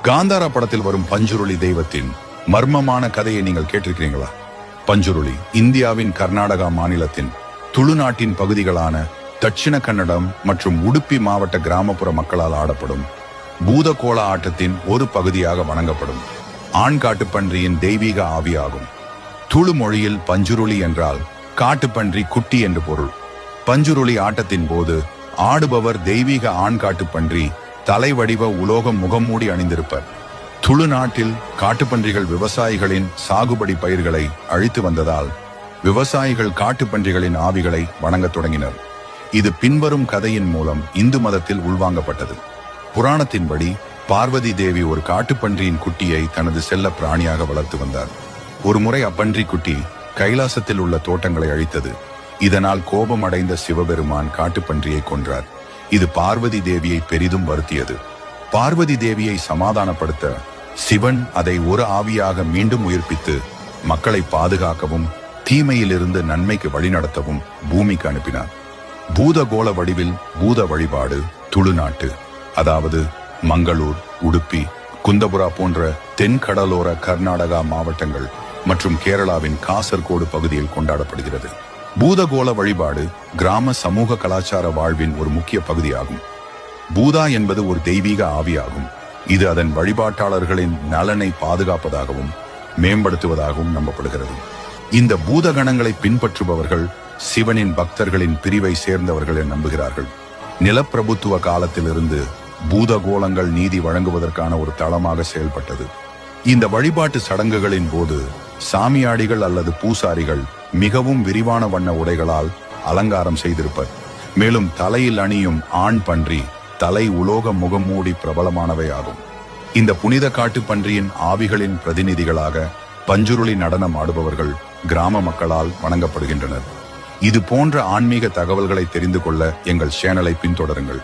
காந்தாரா படத்தில் வரும் பஞ்சுருளி தெய்வத்தின் மர்மமான கதையை நீங்கள் கேட்டிருக்கிறீங்களா? பஞ்சுருளி இந்தியாவின் கர்நாடகா மாநிலத்தின் துளுநாட்டின் பகுதிகளான தட்சிண கன்னடம் மற்றும் உடுப்பி மாவட்ட கிராமப்புற மக்களால் ஆடப்படும் பூதகோள ஆட்டத்தின் ஒரு பகுதியாக வணங்கப்படும் ஆண் காட்டுப்பன்றியின் தெய்வீக ஆவியாகும். துளு மொழியில் பஞ்சுருளி என்றால் காட்டுப்பன்றி குட்டி என்று பொருள். பஞ்சுருளி ஆட்டத்தின் போது ஆடுபவர் தெய்வீக ஆண் காட்டுப்பன்றி தலை வடிவ உலோக முகமூடி அணிந்திருப்பர். துளு நாட்டில் காட்டுப்பன்றிகள் விவசாயிகளின் சாகுபடி பயிர்களை அழித்து வந்ததால் விவசாயிகள் காட்டுப்பன்றிகளின் ஆவிகளை வணங்கத் தொடங்கினர். இது பின்வரும் கதையின் மூலம் இந்து மதத்தில் உள்வாங்கப்பட்டது. புராணத்தின்படி பார்வதி தேவி ஒரு காட்டுப்பன்றியின் குட்டியை தனது செல்ல பிராணியாக வளர்த்து வந்தார். ஒரு முறை அப்பன்றி குட்டி கைலாசத்தில் உள்ள தோட்டங்களை அழித்தது. இதனால் கோபம் அடைந்த சிவபெருமான் காட்டுப்பன்றியை கொன்றார். இது பார்வதி தேவியை பெரிதும் வருத்தியது. பார்வதி தேவியை சமாதானப்படுத்த சிவன் அதை ஒரு ஆவியாக மீண்டும் உயிர்ப்பித்து மக்களை பாதுகாக்கவும் தீமையிலிருந்து நன்மைக்கு வழிநடத்தவும் பூமிக்கு அனுப்பினார். பூதகோள வடிவில் பூத வழிபாடு துளுநாட்டு, அதாவது மங்களூர், உடுப்பி, குந்தபுரா போன்ற தென்கடலோர கர்நாடகா மாவட்டங்கள் மற்றும் கேரளாவின் காசர்கோடு பகுதியில் கொண்டாடப்படுகிறது. பூதகோள வழிபாடு கிராம சமூக கலாச்சார வாழ்வின் ஒரு முக்கிய பகுதியாகும். பூதா என்பது ஒரு தெய்வீக ஆவியாகும். இது அதன் வழிபாட்டாளர்களின் நலனை பாதுகாப்பதாகவும் மேம்படுத்துவதாகவும் நம்பப்படுகிறது. இந்த பூதகணங்களை பின்பற்றுபவர்கள் சிவனின் பக்தர்களின் பிரிவை சேர்ந்தவர்கள் என நம்புகிறார்கள். நிலப்பிரபுத்துவ காலத்திலிருந்து பூதகோளங்கள் நீதி வழங்குவதற்கான ஒரு தளமாக செயல்பட்டது. இந்த வழிபாட்டு சடங்குகளின் போது சாமியாடிகள் அல்லது பூசாரிகள் மிகவும் விரிவான வண்ண உடைகளால் அலங்காரம் செய்திருப்பர். மேலும் தலையில் அணியும் ஆண் பன்றி தலை உலோக முகமூடி பிரபலமானவை ஆகும். இந்த புனித காட்டு பன்றியின் ஆவிகளின் பிரதிநிதிகளாக பஞ்சுருளி நடனம் ஆடுபவர்கள் கிராம மக்களால் வணங்கப்படுகின்றனர். இது போன்ற ஆன்மீக தகவல்களை தெரிந்து கொள்ள எங்கள் சேனலை பின்தொடருங்கள்.